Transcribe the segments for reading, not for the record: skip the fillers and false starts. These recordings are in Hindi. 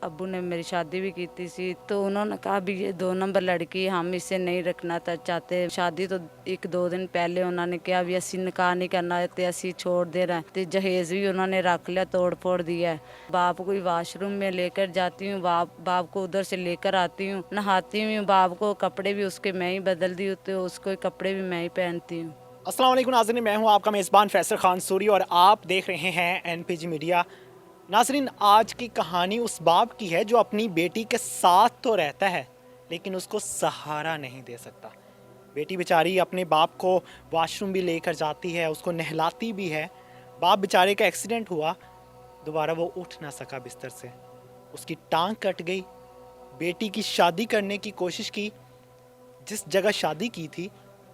अब्बू ने मेरी शादी भी की थी, तो उन्होंने कहा भी ये 2 नंबर लड़की, हम इसे नहीं रखना था चाहते। शादी तो 1-2 दिन पहले उन्होंने कहा भी असी निकाह नहीं करना ते असी छोड़ दे रहे हैं, तो जहेज भी उन्होंने रख लिया, तोड़ फोड़ दिया है। बाप को वॉशरूम में लेकर जाती हूँ, बाप को उधर से लेकर आती हूँ, नहाती हूँ, बाप को कपड़े भी उसके मैं ही बदल दी, तो उसको कपड़े भी मैं ही पहनती हूँ। अस्सलाम वालेकुम नाज़रीन, मैं हूं आपका मेज़बान फैसल खान सूरी और आप देख रहे हैं एनपीजी मीडिया। नाज़रीन, आज की कहानी उस बाप की है जो अपनी बेटी के साथ तो रहता है लेकिन उसको सहारा नहीं दे सकता। बेटी बेचारी अपने बाप को वॉशरूम भी लेकर जाती है, उसको नहलाती भी है। बाप बेचारे का एक्सीडेंट हुआ, दोबारा वो उठ ना सका बिस्तर से, उसकी टांग कट गई। बेटी की शादी करने की कोशिश की, जिस जगह शादी की थी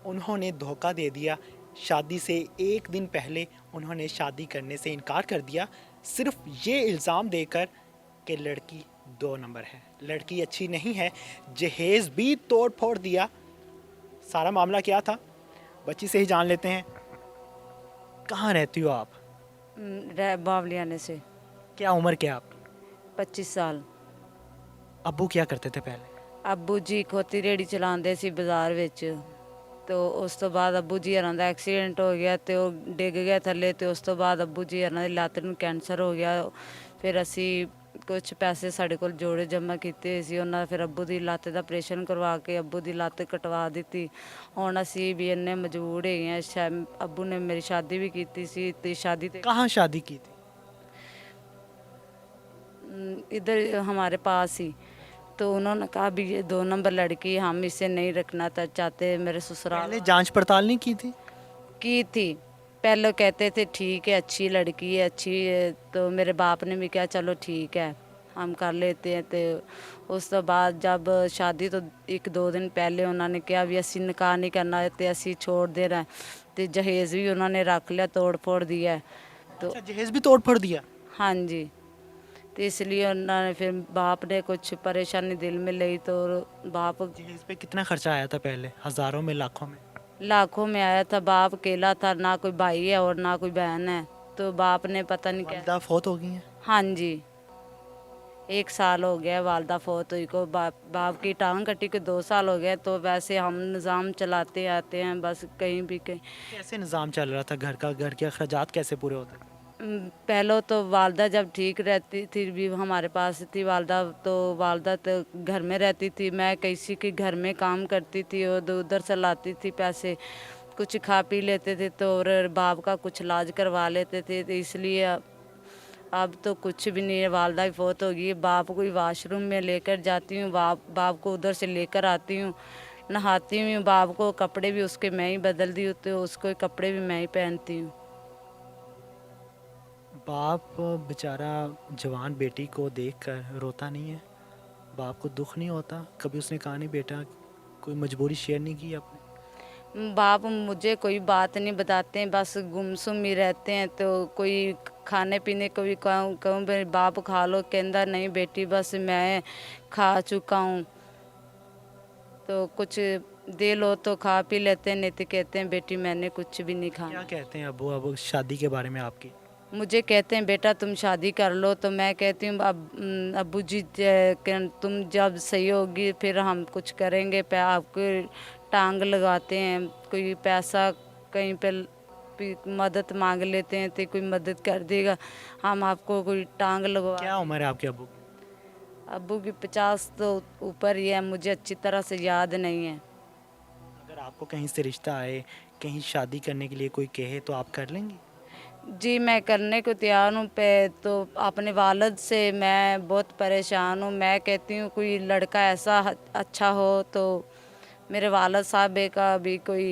उन्होंने धोखा दे दिया। शादी से एक दिन पहले उन्होंने शादी करने से इनकार कर दिया, सिर्फ ये इल्ज़ाम देकर कि लड़की 2 नंबर है, लड़की अच्छी नहीं है। जहेज़ भी तोड़ फोड़ दिया। सारा मामला क्या था, बच्ची से ही जान लेते हैं। कहाँ रहती हो आप? बावलियाने से। क्या उम्र क्या आपकी? 25 साल। अब्बू क्या करते थे पहले? ਅੱਬੂ ਜੀ ਖੋਤੀ ਰੇੜੀ ਚਲਾਉਂਦੇ ਸੀ ਬਾਜ਼ਾਰ ਵਿੱਚ, ਤੇ ਉਸ ਤੋਂ ਬਾਅਦ ਅੱਬੂ ਜੀ ਹਰਾਂ ਦਾ ਐਕਸੀਡੈਂਟ ਹੋ ਗਿਆ ਤੇ ਉਹ ਡਿੱਗ ਗਿਆ ਥੱਲੇ, ਤੇ ਉਸ ਤੋਂ ਬਾਅਦ ਅੱਬੂ ਜੀ ਹਰਾਂ ਦੀ ਲੱਤ ਨੂੰ ਕੈਂਸਰ ਹੋ ਗਿਆ। ਫਿਰ ਅਸੀਂ ਕੁਝ ਪੈਸੇ ਸਾਡੇ ਕੋਲ ਜੋੜੇ ਜਮ੍ਹਾਂ ਕੀਤੇ ਹੋਏ ਸੀ, ਉਹਨਾਂ ਫਿਰ ਅੱਬੂ ਦੀ ਲੱਤ ਦਾ ਆਪਰੇਸ਼ਨ ਕਰਵਾ ਕੇ ਅੱਬੂ ਦੀ ਲੱਤ ਕਟਵਾ ਦਿੱਤੀ। ਹੁਣ ਅਸੀਂ ਵੀ ਇੰਨੇ ਮਜਬੂਰ ਹੈਗੇ ਹਾਂ। ਅੱਬੂ ਨੇ ਮੇਰੀ ਸ਼ਾਦੀ ਵੀ ਕੀਤੀ ਸੀ, ਤੇ ਸ਼ਾਦੀ ਤੇ कहाँ शादी की थी? इधर हमारे पास ही। तो उन्होंने कहा भी ये 2 नंबर लड़की, हम इसे नहीं रखना था चाहते। मेरे ससुराल पहले जांच पड़ताल नहीं की थी? की थी। पहले कहते थे ठीक है, अच्छी लड़की है, अच्छी है, तो मेरे बाप ने भी कहा चलो ठीक है, हम कर लेते हैं। तो उस तो बाद जब शादी तो 1-2 दिन पहले उन्होंने कहा भी असी निकाह नहीं करना तो असी छोड़ दे रहे हैं, तो जहेज भी उन्होंने रख लिया, तोड़ फोड़ दिया है। तो अच्छा, जहेज भी तोड़ फोड़ दिया? हाँ जी, तो इसलिए उन्होंने फिर बाप ने कुछ परेशानी दिल में ली, तो बाप जहेज पे कितना खर्चा आया था पहले? हज़ारों में, लाखों में? लाखों में आया था। बाप अकेला था, ना कोई भाई है और ना कोई बहन है, तो बाप ने पता नहीं क्या। वालिदा फौत हो गई हैं? हाँ जी, 1 साल हो गया वालदा फोत हुई को। बाप की टांग कटी को 2 साल हो गए। तो वैसे हम निज़ाम चलाते आते हैं, बस कहीं भी कहीं। कैसे निज़ाम चल रहा था घर का? घर के अखराजात कैसे पूरे होते थे? पहले तो वालदा जब ठीक रहती थी भी हमारे पास थी वालदा, तो वालदा तो घर में रहती थी, मैं किसी के घर में काम करती थी और उधर से लाती थी पैसे, कुछ खा पी लेते थे, तो और बाप का कुछ इलाज करवा लेते थे। तो इसलिए अब तो कुछ भी नहीं है, वालदा ही फौत हो गई। बाप को वॉशरूम में लेकर जाती हूँ, बाप को उधर से लेकर आती हूँ, नहाती हूँ, बाप को कपड़े भी उसके मैं ही बदल दी, तो उसको कपड़े भी मैं ही पहनती हूँ। बाप बेचारा जवान बेटी को देखकर रोता नहीं है? बाप को दुख नहीं होता? कभी उसने कहा नहीं बेटा, कोई मजबूरी शेयर नहीं की अपनी? बाप मुझे कोई बात नहीं बताते हैं, बस गुमसुम ही रहते हैं। तो कोई खाने पीने को भी कहूँ कहूँ भाई बाप खा लो, कहता नहीं बेटी बस मैं खा चुका हूँ, तो कुछ दे लो तो खा पी लेते हैं, नहीं तो कहते हैं बेटी मैंने कुछ भी नहीं क्या खाना। कहते हैं अबू अब शादी के बारे में आपकी? मुझे कहते हैं बेटा तुम शादी कर लो, तो मैं कहती हूँ अब्बू जी तुम जब सही होगी फिर हम कुछ करेंगे, आपको टांग लगाते हैं, कोई पैसा कहीं पे मदद मांग लेते हैं तो कोई मदद कर देगा, हम आपको कोई टांग लगवा। क्या उम्र है आपके अबू की? अब्बू की 50 तो ऊपर ही है, मुझे अच्छी तरह से याद नहीं है। अगर आपको कहीं से रिश्ता आए, कहीं शादी करने के लिए कोई कहे तो आप कर लेंगी? जी मैं करने को तैयार हूँ। पे तो अपने वालिद से मैं बहुत परेशान हूँ। मैं कहती हूँ कोई लड़का ऐसा अच्छा हो तो मेरे वालिद साहब का भी कोई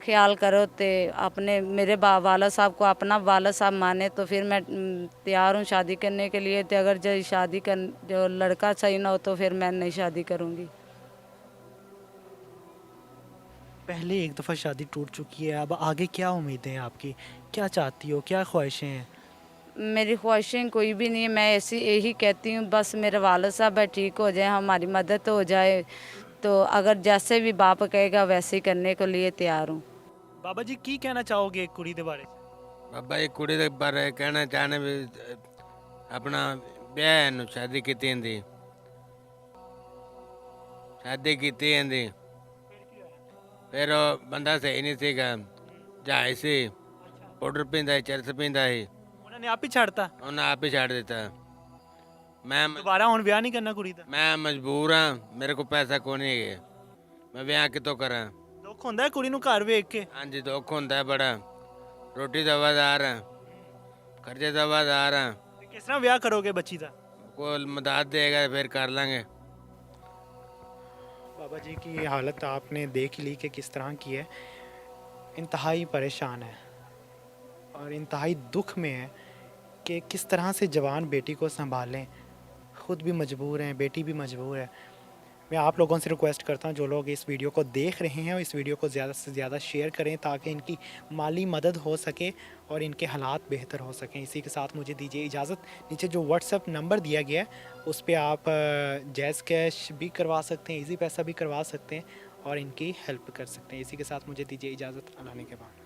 ख्याल करो, ते अपने मेरे वालिद साहब को अपना वालिद साहब माने, तो फिर मैं तैयार हूँ शादी करने के लिए। तो अगर जो शादी कर जो लड़का सही ना हो तो फिर मैं नहीं शादी करूँगी। पहले एक दफ़ा शादी टूट चुकी है, अब आगे क्या उम्मीदें हैं आपकी? क्या चाहती हो, क्या ख्वाहिशें हैं? मेरी ख्वाहिशें कोई भी नहीं है, मैं ऐसी यही कहती हूँ बस मेरे वालिद साहब ठीक हो जाए, हमारी मदद हो जाए, तो अगर जैसे भी बाप कहेगा वैसे ही करने को लिए तैयार हूँ। बाबा जी की कहना चाहोगे कुड़ी के बारे? बाबा ये कुड़ी दे बारे कहना चाहने भी अपना ਵਿਆਹ ਨੂੰ ਸ਼ਾਦੀ ਕੀਤੀ ਇਹਦੀ ਸ਼ਾਦੀ ਕੀਤੀ ਇਹਦੀ ਫਿਰ ਉਹ ਬੰਦਾ ਸਹੀ ਨਹੀਂ ਸੀਗਾ ਜਾਇ ਸੀ ਪਾਊਡਰ ਪੀਂਦਾ ਸੀ ਚਰਸ ਪੀਂਦਾ ਸੀ ਉਹਨਾਂ ਨੇ ਆਪ ਹੀ ਛੱਡਤਾ ਉਹਨੇ ਆਪ ਹੀ ਛੱਡ ਦਿੱਤਾ ਮੈਂ ਦੁਬਾਰਾ ਹੁਣ ਵਿਆਹ ਨਹੀਂ ਕਰਨਾ ਕੁੜੀ ਦਾ ਮੈਂ ਮਜਬੂਰ ਹਾਂ ਮੇਰੇ ਕੋਲ ਪੈਸਾ ਕੋਈ ਨਹੀਂ ਹੈ ਮੈਂ ਵਿਆਹ ਕਿਤੋਂ ਕਰਾਂ ਦੁੱਖ ਹੁੰਦਾ ਹੈ ਕੁੜੀ ਨੂੰ ਘਰ ਵੇਖ ਕੇ ਹਾਂਜੀ ਦੁੱਖ ਹੁੰਦਾ ਹੈ ਬੜਾ ਰੋਟੀ ਦਾ ਵਜ਼ਾਰ ਹਾਂ ਖਰਚੇ ਦਾ ਵਜ਼ਾਰ ਹਾਂ ਤੇ ਕਿਸ ਤਰ੍ਹਾਂ ਵਿਆਹ ਕਰੋਗੇ ਬੱਚੀ ਦਾ कोई मदद देगा फिर कर लेंगे बाबा जी की ये हालत आपने देख ली कि किस तरह की है इंतहाई परेशान है और इंतहाई दुख में है कि किस तरह से जवान बेटी को संभालें ख़ुद भी मजबूर हैं बेटी भी मजबूर है मैं आप लोगों से रिक्वेस्ट करता हूँ जो लोग इस वीडियो को देख रहे हैं इस वीडियो को ज़्यादा से ज़्यादा शेयर करें ताकि इनकी माली मदद हो सके और इनके हालात बेहतर हो सकें इसी के साथ मुझे दीजिए इजाज़त नीचे जो व्हाट्सएप नंबर दिया गया है उस पर आप जैज़ कैश भी करवा सकते हैं इजी पैसा भी करवा सकते हैं और इनकी हेल्प कर सकते हैं इसी के साथ मुझे दीजिए इजाज़त अल्लाह ने के बाद